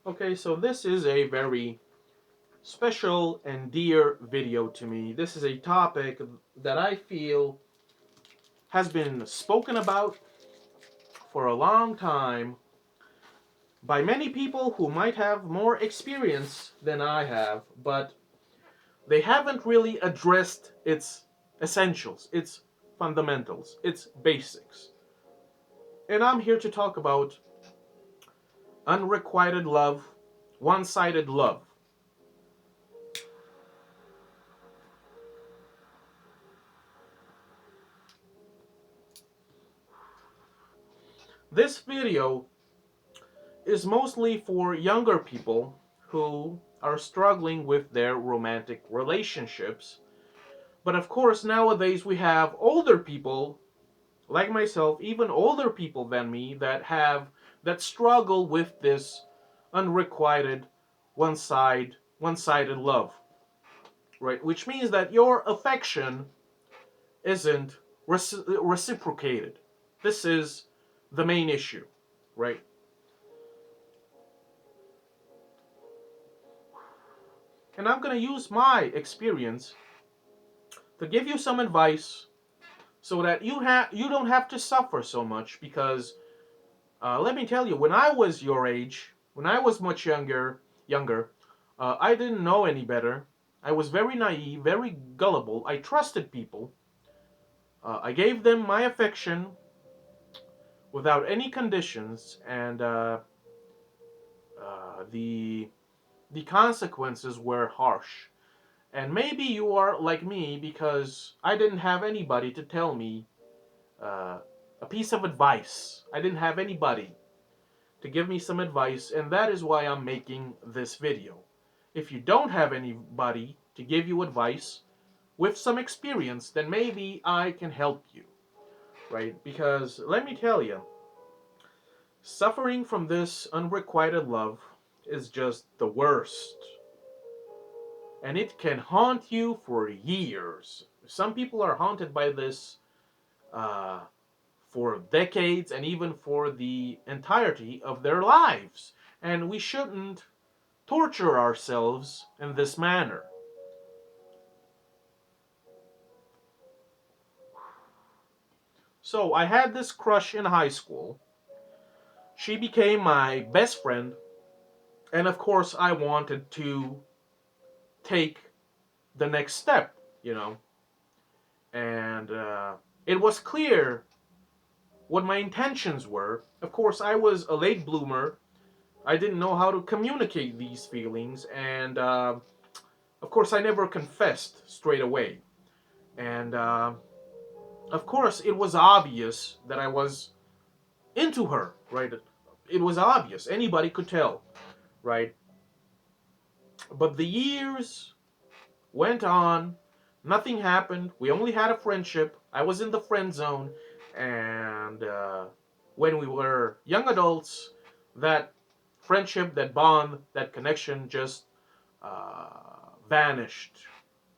Okay, so this is a very special and dear video to me. This is a topic that I feel has been spoken about for a long time by many people who might have more experience than I have, but they haven't really addressed its essentials, its fundamentals, its basics. And I'm here to talk about unrequited love, one sided love. This video is mostly for younger people who are struggling with their romantic relationships. But of course, nowadays we have older people like myself, even older people than me that struggle with this unrequited one-sided love, right? Which means that your affection isn't reciprocated. This is the main issue, right? And I'm going to use my experience to give you some advice so that you don't have to suffer so much because let me tell you, when I was your age, when I was much younger, I didn't know any better. I was very naive, very gullible. I trusted people. I gave them my affection without any conditions, and the consequences were harsh. And maybe you are like me because I didn't have anybody to tell me uh, a piece of advice. I didn't have anybody to give me some advice, and that is why I'm making this video. If you don't have anybody to give you advice with some experience, then maybe I can help you, right? Because let me tell you, suffering from this unrequited love is just the worst. And it can haunt you for years. Some people are haunted by this uh, for decades and even for the entirety of their lives. And we shouldn't torture ourselves in this manner. So I had this crush in high school. She became my best friend, and of course, I wanted to take the next step, you know. And it was clear what my intentions were. Of course, I was a late bloomer. I didn't know how to communicate these feelings, and of course, I never confessed straight away. And of course, it was obvious that I was into her, right? It was obvious. Anybody could tell, right? But the years went on. Nothing happened. We only had a friendship. I was in the friend zone. And when we were young adults, that friendship, that bond, that connection just vanished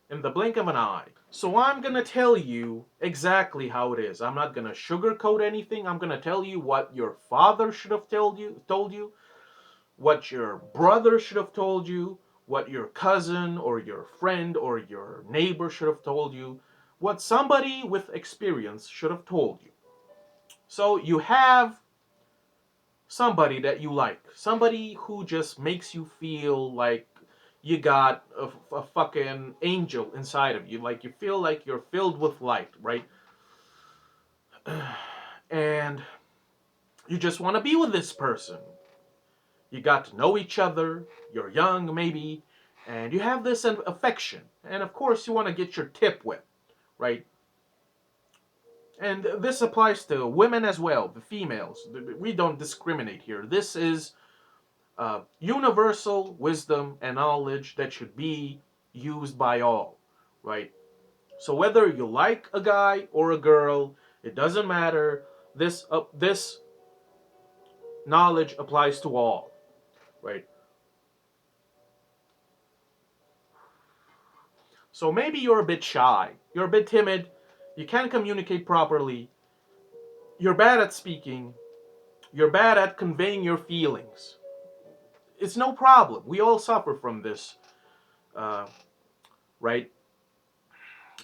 in the blink of an eye. So I'm going to tell you exactly how it is. I'm not going to sugarcoat anything. I'm going to tell you what your father should have told you, what your brother should have told you, what your cousin or your friend or your neighbor should have told you, what somebody with experience should have told you. So you have somebody that you like, somebody who just makes you feel like you got a fucking angel inside of you, like you feel like you're filled with light, right? And you just want to be with this person. You got to know each other, you're young maybe, and you have this affection. And of course, you want to get your tip wet, right? And this applies to women as well, the females. We don't discriminate here. This is universal wisdom and knowledge that should be used by all, right? So whether you like a guy or a girl, it doesn't matter. This knowledge applies to all, right? So maybe you're a bit shy, you're a bit timid, you can't communicate properly, you're bad at speaking, you're bad at conveying your feelings. it's no problem. We all suffer from this, uh, right?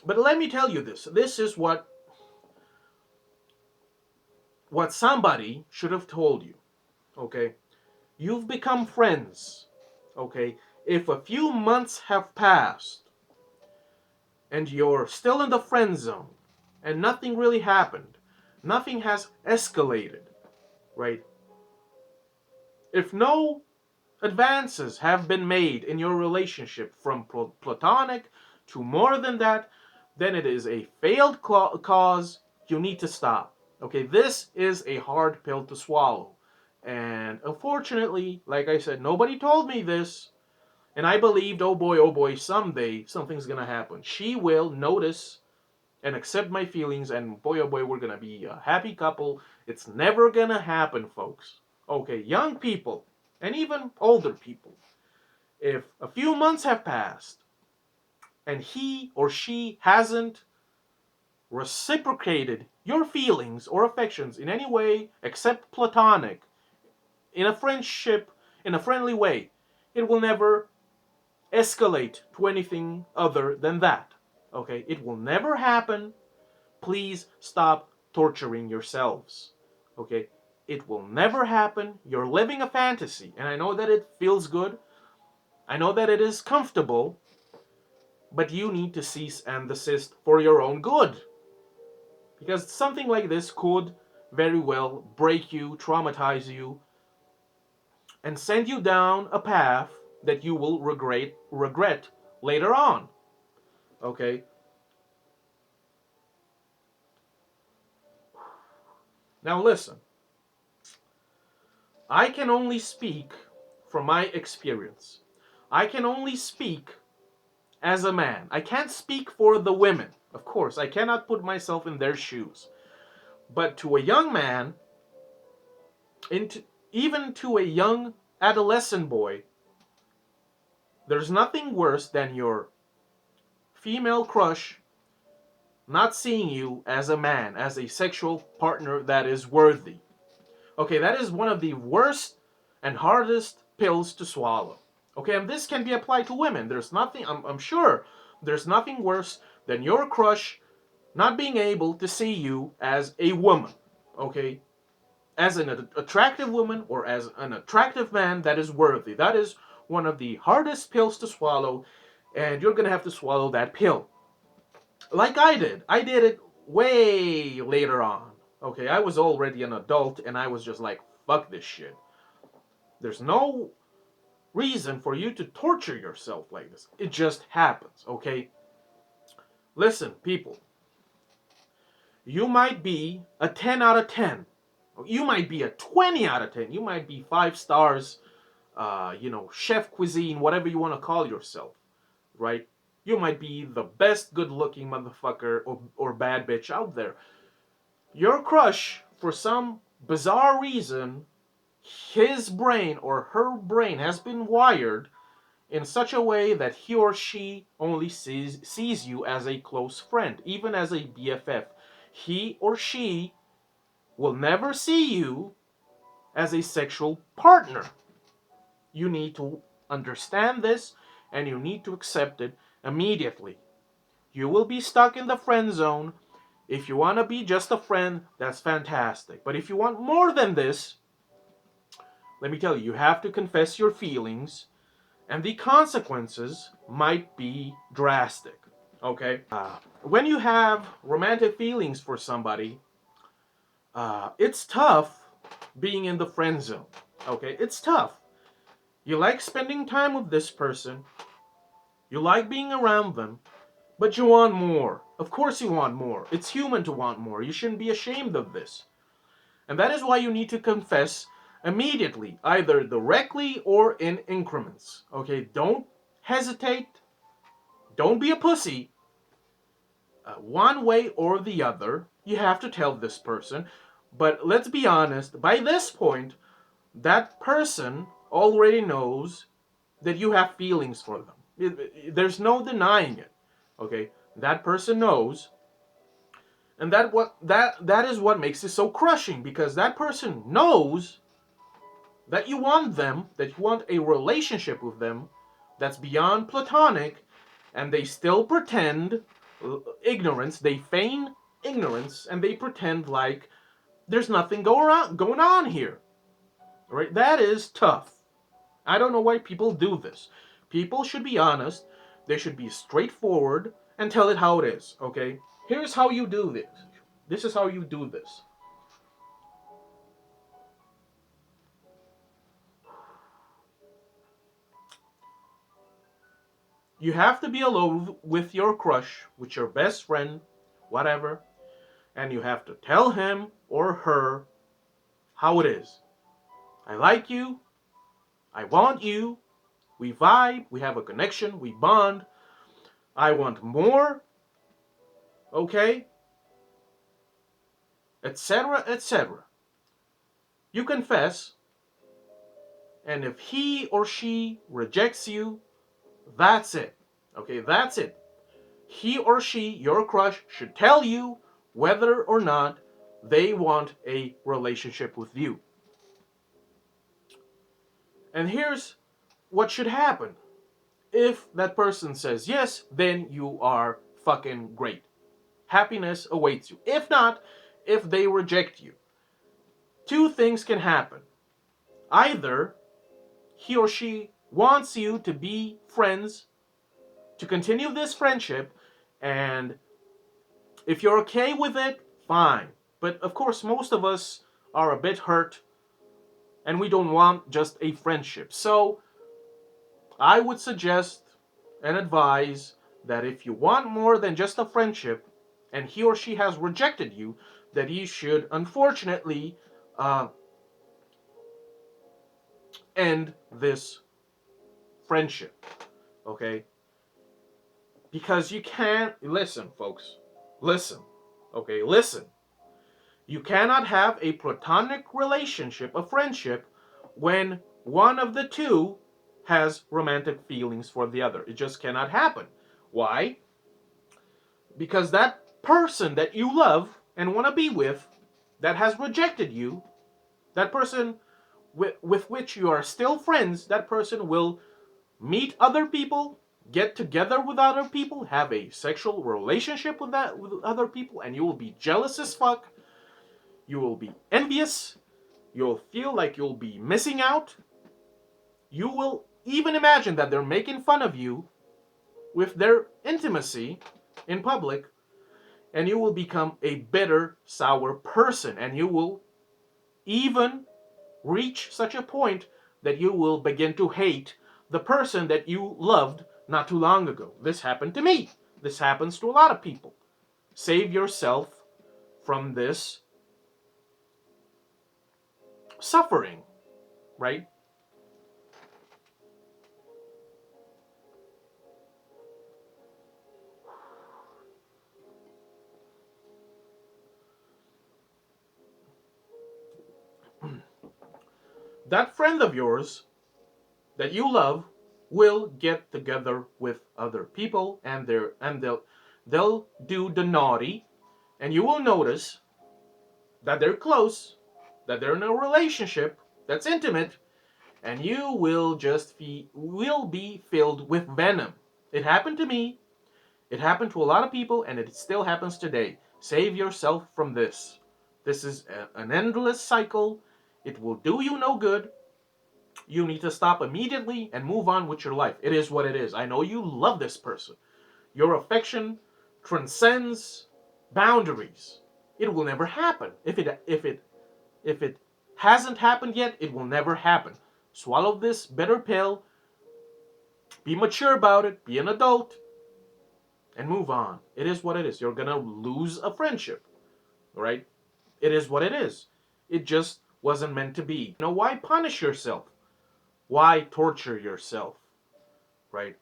But let me tell you this. This is what somebody should have told you. Okay, you've become friends. Okay, if a few months have passed and you're still in the friend zone and nothing really happened, nothing has escalated, right? If no advances have been made in your relationship from platonic to more than that, then it is a failed cause. You need to stop. Okay, this is a hard pill to swallow. And unfortunately, like I said, nobody told me this. And I believed, oh boy, someday something's gonna happen. She will notice and accept my feelings, and boy, oh boy, we're gonna be a happy couple. It's never gonna happen, folks. Okay, young people, and even older people, if a few months have passed and he or she hasn't reciprocated your feelings or affections in any way except platonic, in a friendship, in a friendly way, it will never escalate to anything other than that. Okay, it will never happen. Please stop torturing yourselves. Okay, it will never happen. You're living a fantasy, and I know that it feels good. I know that it is comfortable, but you need to cease and desist for your own good. Because something like this could very well break you, traumatize you, and send you down a path that you will regret later on. Okay? Now listen. I can only speak from my experience. I can only speak as a man. I can't speak for the women. Of course, I cannot put myself in their shoes. But to a young man, into, even to a young adolescent boy, there's nothing worse than your female crush not seeing you as a man, as a sexual partner that is worthy. Okay, that is one of the worst and hardest pills to swallow. Okay, and this can be applied to women. There's nothing, I'm sure, there's nothing worse than your crush not being able to see you as a woman. Okay, as an attractive woman or as an attractive man that is worthy. That is one of the hardest pills to swallow, and you're gonna have to swallow that pill. Like I did. I did it way later on. Okay, I was already an adult and I was just like, fuck this shit. There's no reason for you to torture yourself like this. It just happens, okay? Listen, people. You might be a 10 out of 10. You might be a 20 out of 10. You might be 5 stars, chef cuisine, whatever you want to call yourself, right? You might be the best good looking motherfucker or bad bitch out there. Your crush, for some bizarre reason, his brain or her brain has been wired in such a way that he or she only sees you as a close friend, even as a BFF. He or she will never see you as a sexual partner. You need to understand this and you need to accept it immediately. You will be stuck in the friend zone. If you want to be just a friend, that's fantastic. But if you want more than this, let me tell you, you have to confess your feelings, and the consequences might be drastic. Okay? When you have romantic feelings for somebody, it's tough being in the friend zone. Okay? It's tough. You like spending time with this person, you like being around them, but you want more. Of course, you want more. It's human to want more. You shouldn't be ashamed of this. And that is why you need to confess immediately, either directly or in increments. Okay, don't hesitate. Don't be a pussy. One way or the other, you have to tell this person. But let's be honest, by this point, that person already knows that you have feelings for them. There's no denying it. Okay, that person knows, and that is what makes it so crushing, because that person knows that you want them, that you want a relationship with them that's beyond platonic, and they still pretend ignorance, they feign ignorance, and they pretend like there's nothing going on here. Right? That is tough. I don't know why people do this. People should be honest, they should be straightforward and tell it how it is, okay? Here's how you do this. This is how you do this. You have to be alone with your crush, with your best friend, whatever, and you have to tell him or her how it is. I like you. I want you. We vibe. We have a connection. We bond. I want more. Okay? Etc. Etc. You confess, and if he or she rejects you, that's it. Okay? That's it. He or she, your crush, should tell you whether or not they want a relationship with you. And here's what should happen. If that person says yes, then you are fucking great. Happiness awaits you. If not, if they reject you, two things can happen. Either he or she wants you to be friends, to continue this friendship, and if you're okay with it, fine. But of course, most of us are a bit hurt and we don't want just a friendship. So I would suggest and advise that if you want more than just a friendship and he or she has rejected you, that you should unfortunately end this friendship. Okay? Because you can't. Listen, folks. Listen. Okay? Listen. You cannot have a platonic relationship, a friendship, when one of the two has romantic feelings for the other. It just cannot happen. Why? Because that person that you love and want to be with, that has rejected you, that person with which you are still friends, that person will meet other people, get together with other people, have a sexual relationship with other people, and you will be jealous as fuck. You will be envious. You'll feel like you'll be missing out. You will even imagine that they're making fun of you with their intimacy in public, and you will become a bitter, sour person, and you will even reach such a point that you will begin to hate the person that you loved not too long ago. This happened to me. This happens to a lot of people. Save yourself from this suffering, right? That friend of yours that you love will get together with other people, and they'll do the naughty, and you will notice that they're close, that they're in a relationship that's intimate, and you will be filled with venom. It happened to me. It happened to a lot of people, and it still happens today. Save yourself from this. This is an endless cycle. It will do you no good. You need to stop immediately and move on with your life. It is what it is. I know you love this person. Your affection transcends boundaries. It will never happen. If it hasn't happened yet, it will never happen. Swallow this bitter pill. Be mature about it. Be an adult. And move on. It is what it is. You're gonna lose a friendship, right? It is what it is. It just wasn't meant to be. Why punish yourself? Why torture yourself, right?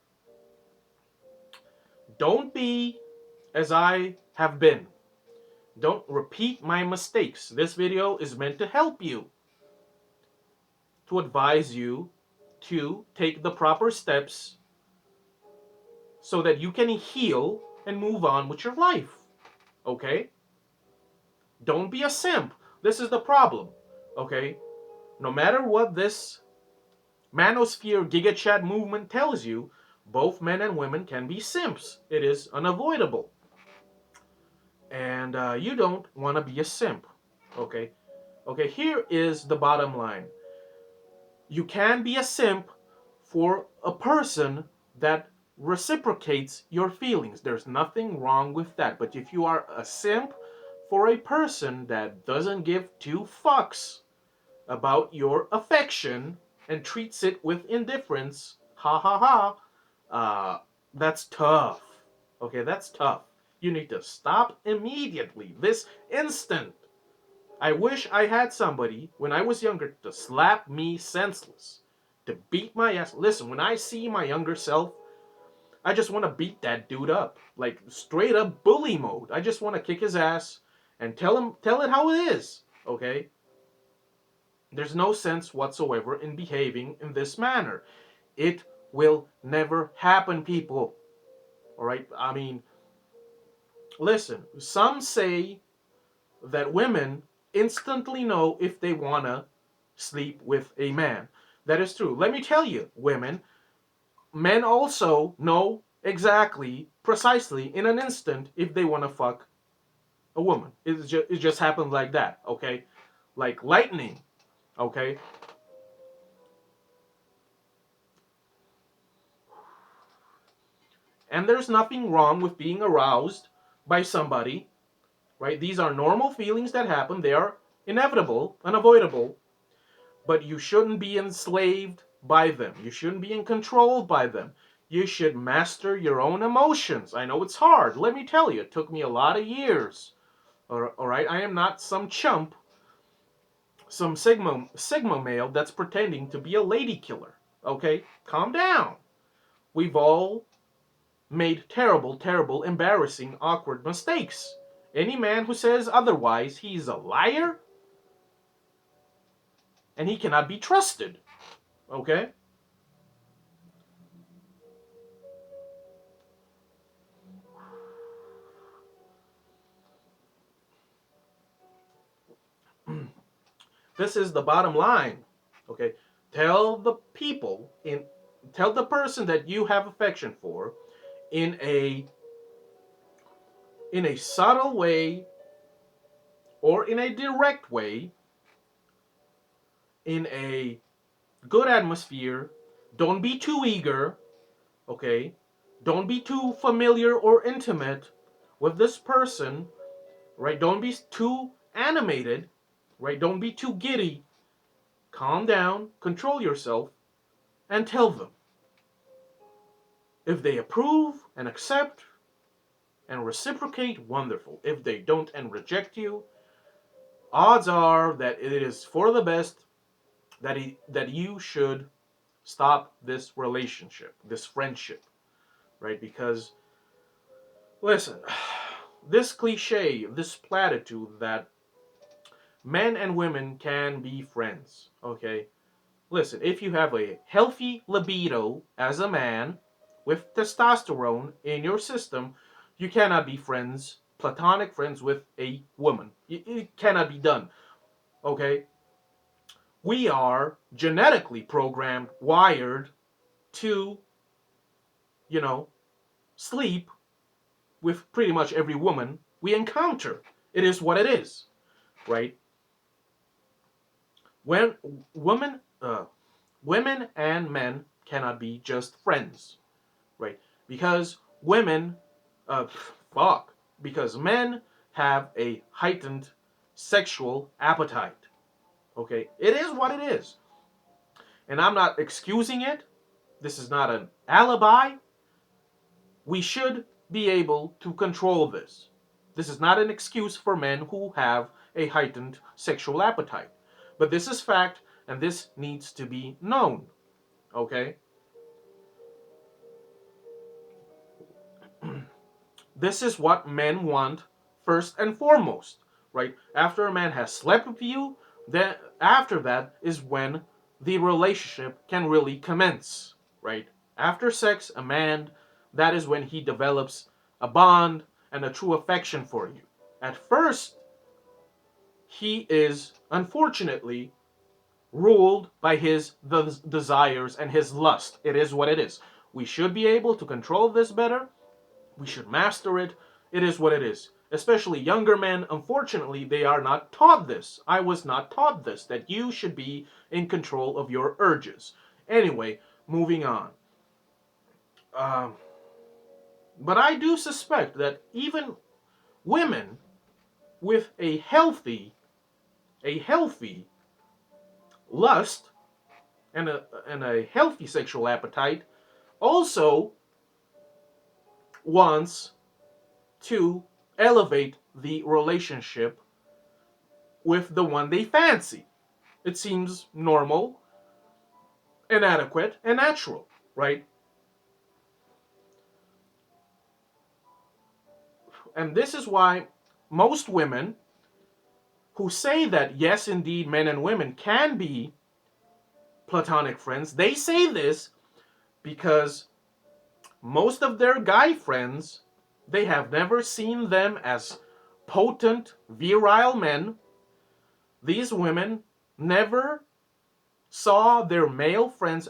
Don't be as I have been. Don't repeat my mistakes. This video is meant to help you, to advise you to take the proper steps so that you can heal and move on with your life. Okay? Don't be a simp. This is the problem. Okay? No matter what this manosphere gigachat movement tells you, both men and women can be simps. It is unavoidable. And you don't want to be a simp. Okay? Okay, here is the bottom line. You can be a simp for a person that reciprocates your feelings. There's nothing wrong with that. But if you are a simp for a person that doesn't give two fucks about your affection and treats it with indifference, ha ha ha, that's tough. Okay, that's tough. You need to stop immediately, this instant. I wish I had somebody when I was younger to slap me senseless, to beat my ass. Listen, when I see my younger self, I just want to beat that dude up, like straight up bully mode. I just want to kick his ass and tell it how it is. Okay, there's no sense whatsoever in behaving in this manner. It will never happen, people. All right, I mean, listen. Some say that women instantly know if they wanna sleep with a man. That is true. Let me tell you, women, men also know exactly, precisely, in an instant if they wanna fuck a woman. It just happens like that, okay? Like lightning, okay? And there's nothing wrong with being aroused by somebody, right? These are normal feelings that happen. They are inevitable, unavoidable, but you shouldn't be enslaved by them. You shouldn't be in control by them. You should master your own emotions. I know it's hard. Let me tell you, it took me a lot of years. All right, I am not some chump, some sigma male that's pretending to be a lady killer. Okay, calm down. We've all made terrible, terrible, embarrassing, awkward mistakes. Any man who says otherwise, he's a liar and he cannot be trusted. Okay? This is the bottom line. Okay? Tell the people in tell the person that you have affection for in a subtle way or in a direct way, in a good atmosphere. Don't be too eager, okay? Don't be too familiar or intimate with this person, right? Don't be too animated, right? Don't be too giddy. Calm down, control yourself, and tell them. If they approve and accept and reciprocate, wonderful. If they don't and reject you, odds are that it is for the best that you should stop this relationship, this friendship, right? Because listen, this cliche, this platitude that men and women can be friends, okay? Listen, if you have a healthy libido as a man with testosterone in your system, you cannot be friends, platonic friends with a woman. It cannot be done, okay? We are genetically programmed, wired to, you know, sleep with pretty much every woman we encounter. It is what it is, right? When women and men cannot be just friends, right? Because women, uh, fuck, because men have a heightened sexual appetite. Okay, it is what it is, and I'm not excusing it. This is not an alibi. We should be able to control this. This is not an excuse for men who have a heightened sexual appetite. But this is fact, and this needs to be known. Okay? This is what men want first and foremost, right? After a man has slept with you, then after that is when the relationship can really commence, right? After sex, a man, that is when he develops a bond and a true affection for you. At first, he is unfortunately ruled by his desires and his lust. It is what it is. We should be able to control this better. We should master it. It is what it is. Especially younger men, unfortunately, they are not taught this. I was not taught this, that you should be in control of your urges. Anyway, moving on. Um, but I do suspect that even women with a healthy lust and a healthy sexual appetite also wants to elevate the relationship with the one they fancy. It seems normal and adequate and natural, right? And this is why most women who say that yes, indeed, men and women can be platonic friends, they say this because most of their guy friends, they have never seen them as potent, virile men. These women never saw their male friends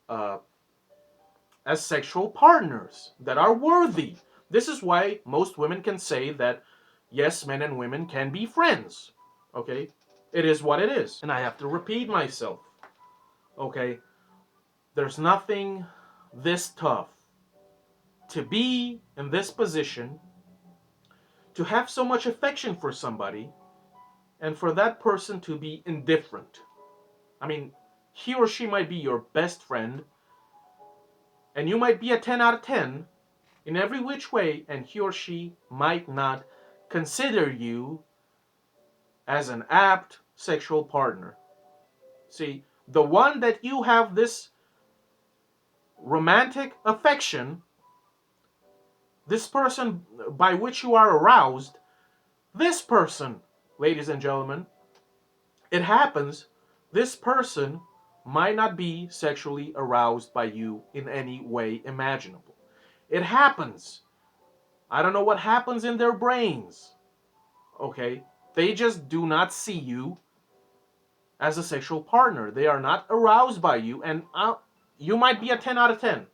uh, as sexual partners that are worthy. This is why most women can say that yes, men and women can be friends. Okay? It is what it is. And I have to repeat myself. Okay? There's nothing this tough to be in this position, to have so much affection for somebody, and for that person to be indifferent. I mean, he or she might be your best friend, and you might be a 10 out of 10 in every which way, and he or she might not consider you as an apt sexual partner. See, the one that you have this romantic affection, this person by which you are aroused, this person, ladies and gentlemen, it happens, this person might not be sexually aroused by you in any way imaginable. It happens. I don't know what happens in their brains. Okay? They just do not see you as a sexual partner. They are not aroused by you, and you might be a 10 out of 10.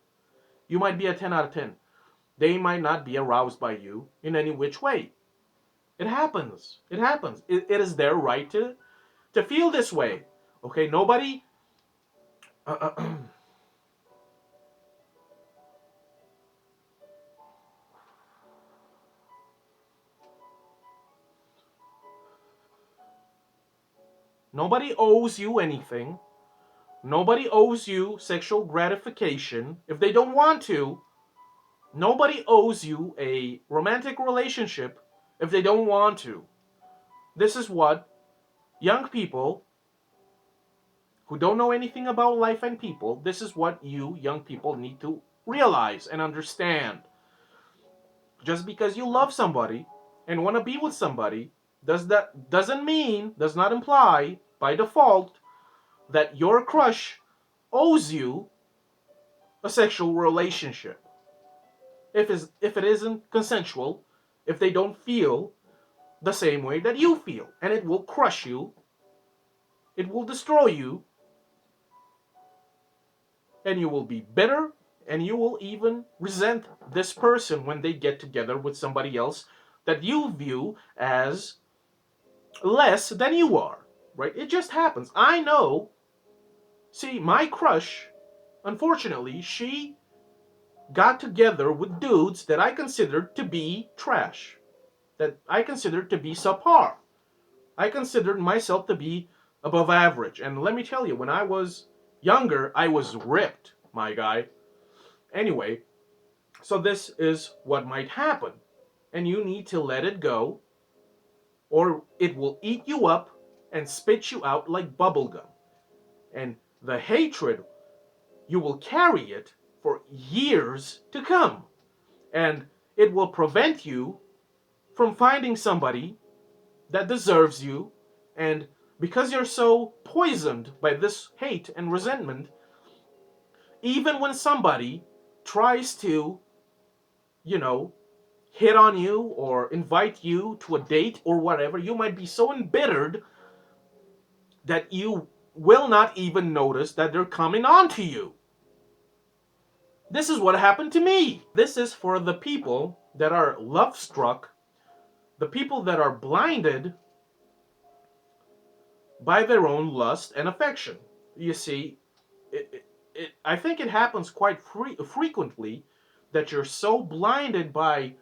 You might be a 10 out of 10. They might not be aroused by you in any which way. It happens. It happens. It is their right to feel this way. Okay? Nobody owes you anything. Nobody owes you sexual gratification if they don't want to. Nobody owes you a romantic relationship if they don't want to. This is what young people who don't know anything about life and people, this is what you young people need to realize and understand. Just because you love somebody and want to be with somebody, does not imply by default that your crush owes you a sexual relationship. If it isn't consensual, if they don't feel the same way that you feel, and it will crush you, it will destroy you, and you will be bitter, and you will even resent this person when they get together with somebody else that you view as less than you are, right? It just happens. I know. See, my crush, unfortunately, she got together with dudes that I considered to be trash, that I considered to be subpar. I considered myself to be above average. And let me tell you, when I was younger, I was ripped, my guy. Anyway, so this is what might happen. And you need to let it go, or it will eat you up and spit you out like bubblegum. And the hatred, you will carry it for years to come. And it will prevent you from finding somebody that deserves you. And because you're so poisoned by this hate and resentment, even when somebody tries to, you know, hit on you or invite you to a date or whatever, you might be so embittered that you will not even notice that they're coming on to you. This is what happened to me. This is for the people that are love struck, the people that are blinded by their own lust and affection. You see, I think it happens quite frequently that you're so blinded by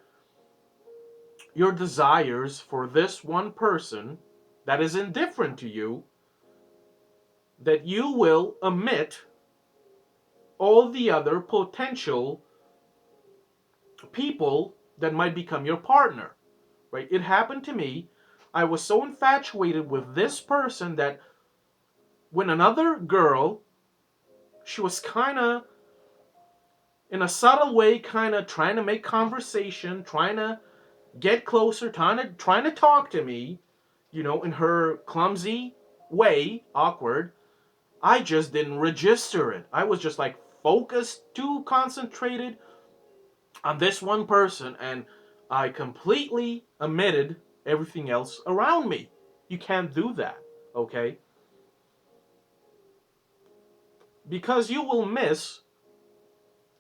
your desires for this one person that is indifferent to you that you will omit all the other potential people that might become your partner, right? It happened to me. I was so infatuated with this person that when another girl, she was kind of, in a subtle way, kind of trying to make conversation, trying to get closer, trying to talk to me, in her clumsy way, awkward. I just didn't register it. I was just like focused, too concentrated on this one person, and I completely omitted everything else around me. You can't do that, okay? Because you will miss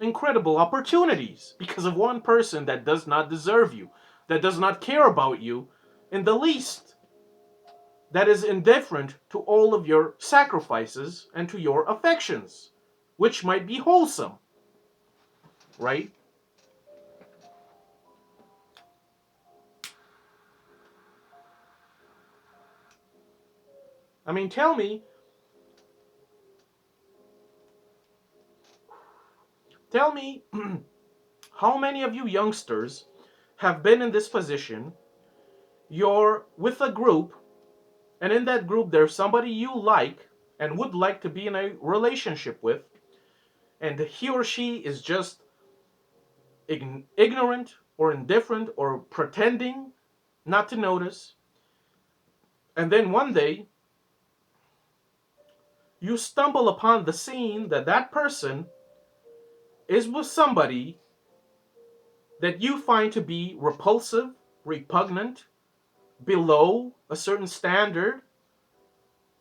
incredible opportunities because of one person that does not deserve you, that does not care about you in the least, that is indifferent to all of your sacrifices and to your affections, which might be wholesome, right? I mean, tell me, how many of you youngsters have been in this position? You're with a group, and in that group, there's somebody you like and would like to be in a relationship with, and he or she is just ignorant or indifferent or pretending not to notice. And then one day, you stumble upon the scene that that person is with somebody that you find to be repulsive, repugnant, below a certain standard,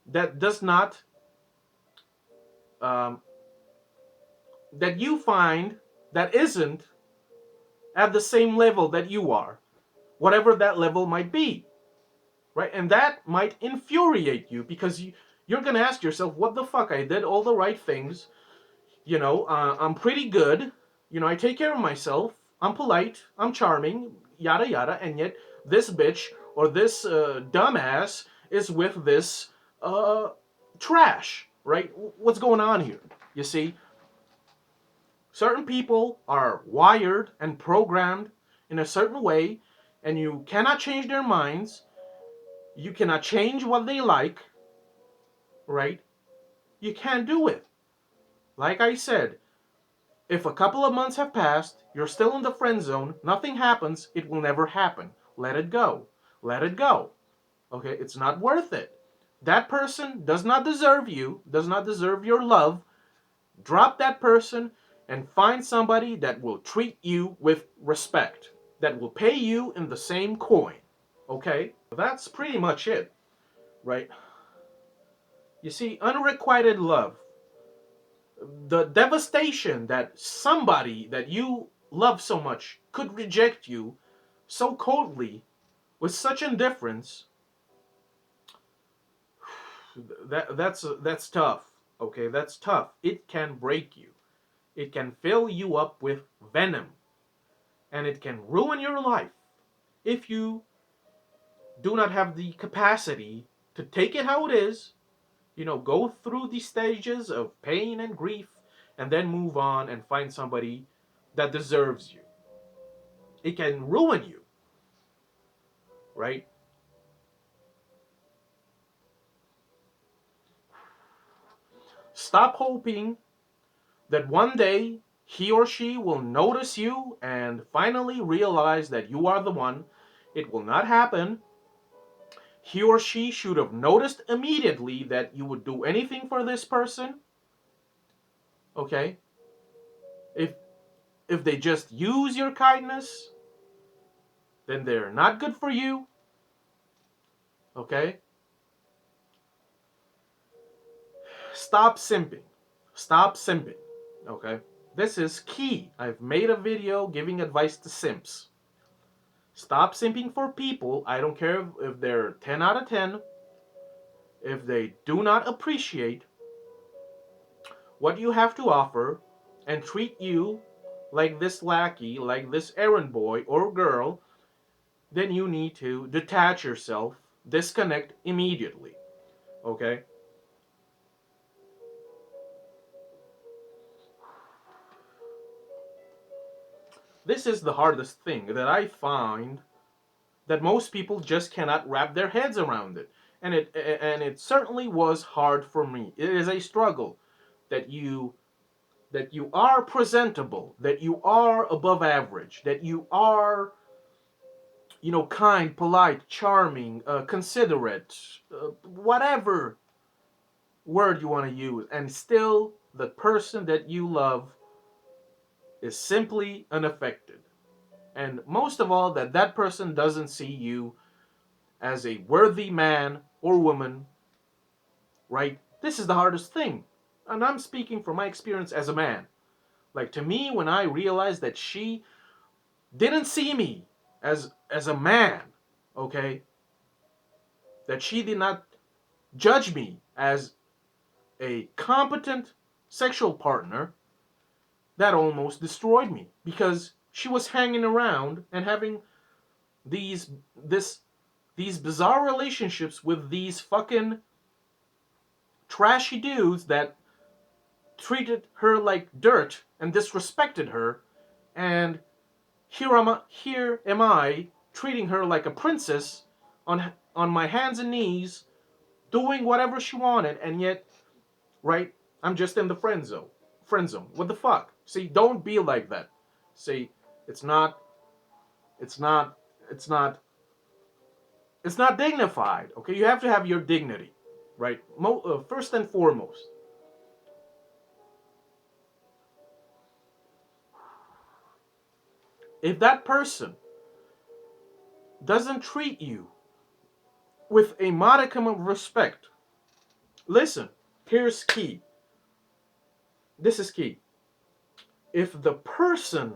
that does not, um, that you find that isn't at the same level that you are, whatever that level might be, right? And that might infuriate you because you're going to ask yourself, what the fuck? I did all the right things. I'm pretty good. I take care of myself. I'm polite. I'm charming, yada yada. And yet, this bitch or this dumbass is with this uh, trash, right? What's going on here? You see, certain people are wired and programmed in a certain way, and you cannot change their minds. You cannot change what they like, right? You can't do it. Like I said, if a couple of months have passed, you're still in the friend zone, nothing happens, it will never happen. Let it go. Let it go. Okay? It's not worth it. That person does not deserve you, does not deserve your love. Drop that person and find somebody that will treat you with respect, that will pay you in the same coin. Okay? That's pretty much it, right? You see, unrequited love, the devastation that somebody that you love so much could reject you so coldly with such indifference, that's tough. Okay, that's tough. It can break you. It can fill you up with venom, and it can ruin your life if you do not have the capacity to take it how it is, go through the stages of pain and grief, and then move on and find somebody that deserves you. It can ruin you, right? Stop hoping that one day he or she will notice you and finally realize that you are the one. It will not happen. He or she should have noticed immediately that you would do anything for this person. Okay? If if they just use your kindness, then they're not good for you. Okay? Stop simping. Stop simping. Okay? This is key. I've made a video giving advice to simps. Stop simping for people. I don't care if they're 10 out of 10. If they do not appreciate what you have to offer and treat you like this lackey, like this errand boy or girl, then you need to detach yourself, disconnect immediately. Okay? This is the hardest thing that I find, that most people just cannot wrap their heads around it. And it certainly was hard for me. It is a struggle that you are presentable, that you are above average, that you are, kind, polite, charming, considerate, whatever word you want to use, and still the person that you love is simply unaffected. And most of all, that person doesn't see you as a worthy man or woman, right? This is the hardest thing. And I'm speaking from my experience as a man. Like, to me, when I realized that she didn't see me as a man, okay? That she did not judge me as a competent sexual partner, that almost destroyed me, because she was hanging around and having these this these bizarre relationships with these fucking trashy dudes that treated her like dirt and disrespected her, and here am I treating her like a princess, on my hands and knees, doing whatever she wanted, and yet, right, I'm just in the friend zone. Friend zone. What the fuck? See, don't be like that. See, it's not it's not it's not it's not dignified. Okay, you have to have your dignity, right? First and foremost. If that person doesn't treat you with a modicum of respect, listen, here's key. This is key. If the person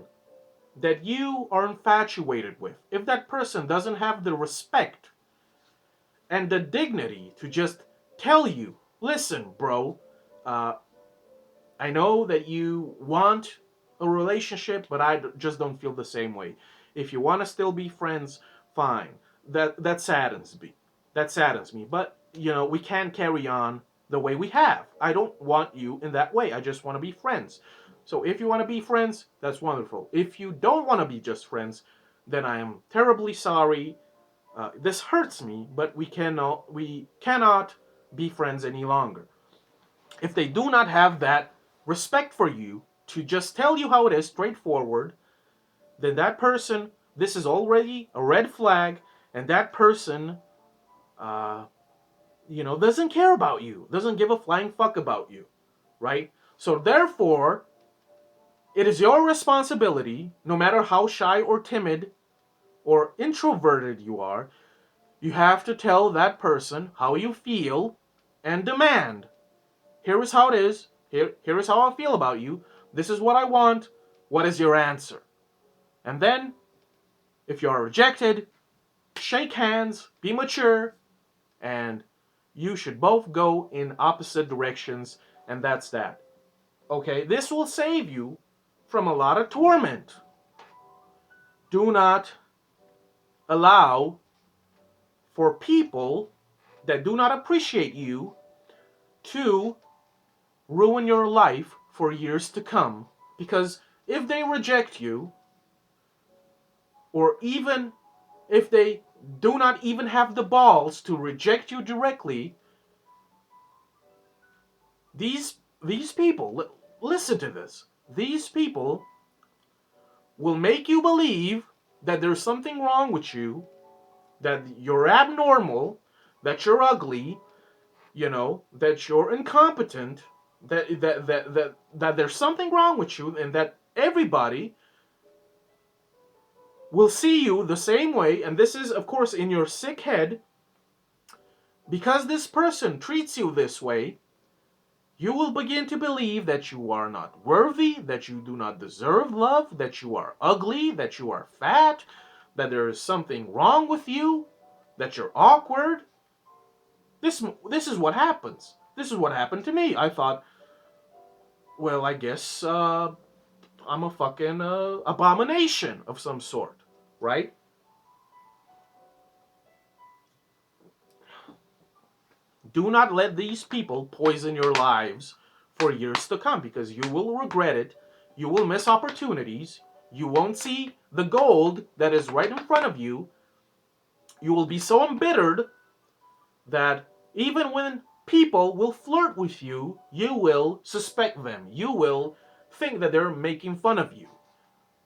that you are infatuated with, if that person doesn't have the respect and the dignity to just tell you, listen, bro, uh, I know that you want a relationship, but I just don't feel the same way. If you want to still be friends, fine. That saddens me. That saddens me. But we can't carry on the way we have. I don't want you in that way. I just want to be friends. So if you want to be friends, that's wonderful. If you don't want to be just friends, then I am terribly sorry. This hurts me, but we cannot be friends any longer. If they do not have that respect for you to just tell you how it is straightforward, then that person, this is already a red flag, and that person, uh, doesn't care about you, doesn't give a flying fuck about you, right? So therefore, it is your responsibility, no matter how shy or timid or introverted you are, you have to tell that person how you feel and demand, here is how it is. Here is how I feel about you. This is what I want. What is your answer? And then, if you are rejected, shake hands, be mature, and you should both go in opposite directions, and that's that. Okay, this will save you from a lot of torment. Do not allow for people that do not appreciate you to ruin your life for years to come. Because if they reject you, or even if they do not even have the balls to reject you directly, these people, listen to this. These people will make you believe that there's something wrong with you, that you're abnormal, that you're ugly, that you're incompetent, that there's something wrong with you, and that everybody will see you the same way. And this is, of course, in your sick head. Because this person treats you this way, You will begin to believe that you are not worthy, that you do not deserve love, that you are ugly, that you are fat, that there is something wrong with you, that you're awkward. This is what happens. This is what happened to me. I thought, well, I guess I'm a fucking abomination of some sort, right? Do not let these people poison your lives for years to come, because you will regret it. You will miss opportunities. You won't see the gold that is right in front of you. You will be so embittered that even when people will flirt with you, you will suspect them. You will think that they're making fun of you,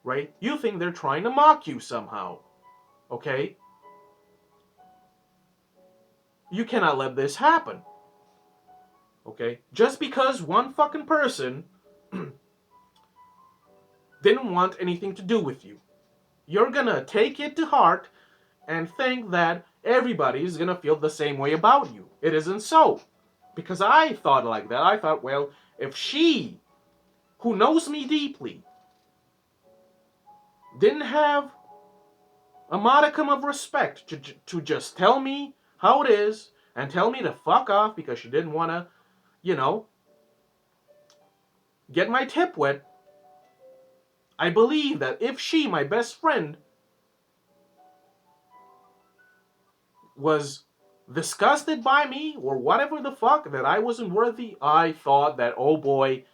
right? You think they're trying to mock you somehow, okay? You cannot let this happen, okay? Just because one fucking person didn't want anything to do with you, you're gonna take it to heart and think that everybody's gonna feel the same way about you. It isn't so. Because I thought like that. I thought, well, if she, who knows me deeply, didn't have a modicum of respect to just tell me how it is and tell me to fuck off because she didn't want to, you know, get my tip wet, I believe that if she, my best friend, was disgusted by me or whatever the fuck, that I wasn't worthy, I thought that, oh boy,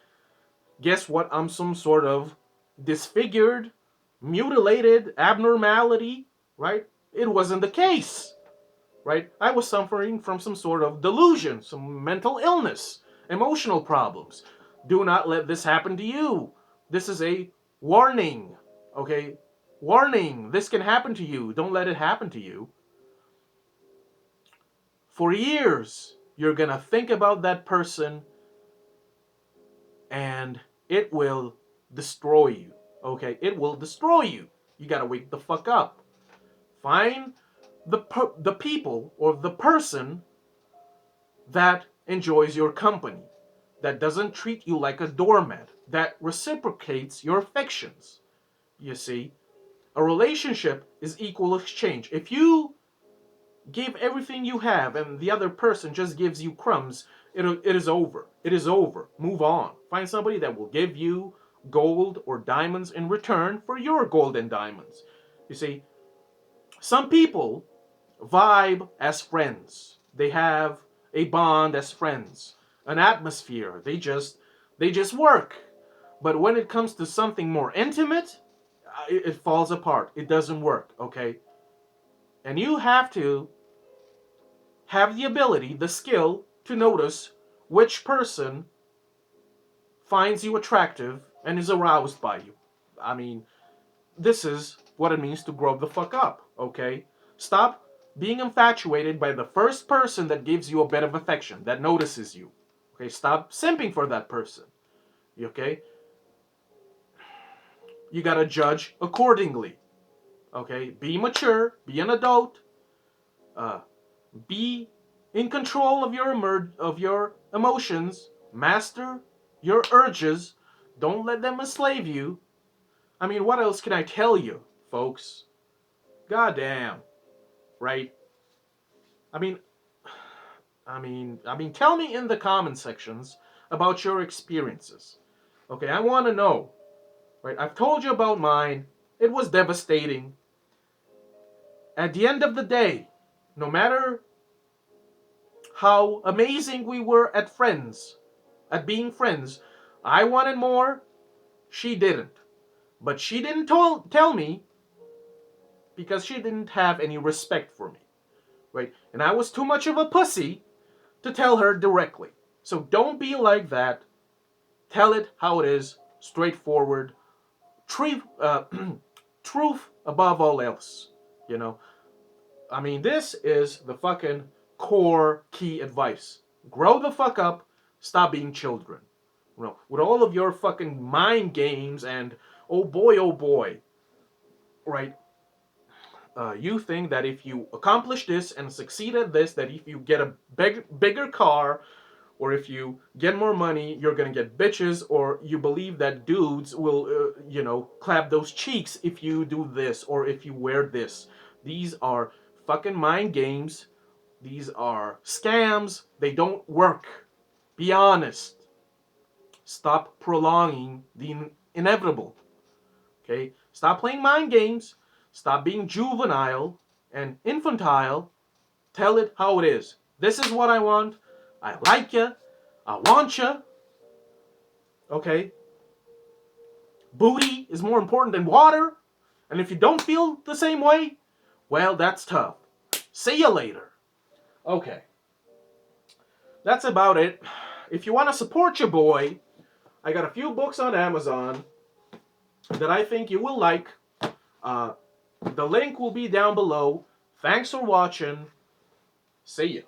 guess what? I'm some sort of disfigured, mutilated abnormality, right? It wasn't the case, right? I was suffering from some sort of delusion, some mental illness, emotional problems. Do not let this happen to you. This is a warning, okay? Warning, this can happen to you. Don't let it happen to you. For years, you're gonna think about that person and it will destroy you. Okay, it will destroy you. You gotta wake the fuck up. Find the people or the person that enjoys your company, that doesn't treat you like a doormat, that reciprocates your affections. You see, a relationship is equal exchange. If you give everything you have and the other person just gives you crumbs, it is over. It is over. Move on. Find somebody that will give you gold or diamonds in return for your gold and diamonds. You see, some people vibe as friends. They have a bond as friends, an atmosphere. They just work. But when it comes to something more intimate, it falls apart. It doesn't work, okay? And you have the ability, the skill to notice which person finds you attractive and is aroused by you. I mean, this is what it means to grow the fuck up, okay? Stop being infatuated by the first person that gives you a bit of affection, that notices you. Okay, stop simping for that person. Okay? You gotta judge accordingly. Okay? Be mature, be an adult, uh, be in control of your emotions, master your urges, don't let them enslave you. I mean, what else can I tell you, folks? Goddamn, right? I mean, tell me in the comment sections about your experiences. Okay, I want to know. Right? I've told you about mine. It was devastating. At the end of the day, no matter how amazing we were at being friends, I wanted more. She didn't. But she didn't tell me because she didn't have any respect for me. Right? And I was too much of a pussy to tell her directly. So don't be like that. Tell it how it is, straightforward, truth, truth above all else. You know, I mean, this is the fucking core key advice. Grow the fuck up. Stop being children. You know, with all of your fucking mind games and oh boy, right? You think that if you accomplish this and succeed at this, that if you get a bigger car or if you get more money, you're gonna get bitches, or you believe that dudes will, clap those cheeks if you do this or if you wear this. These are fucking mind games. These are scams. They don't work. Be honest. Stop prolonging the inevitable. Okay? Stop playing mind games. Stop being juvenile and infantile. Tell it how it is. This is what I want. I like you. I want you. Okay? Booty is more important than water. And if you don't feel the same way, well, that's tough. See you later. Okay. That's about it. If you want to support your boy, I got a few books on Amazon that I think you will like. Uh, the link will be down below. Thanks for watching. See you.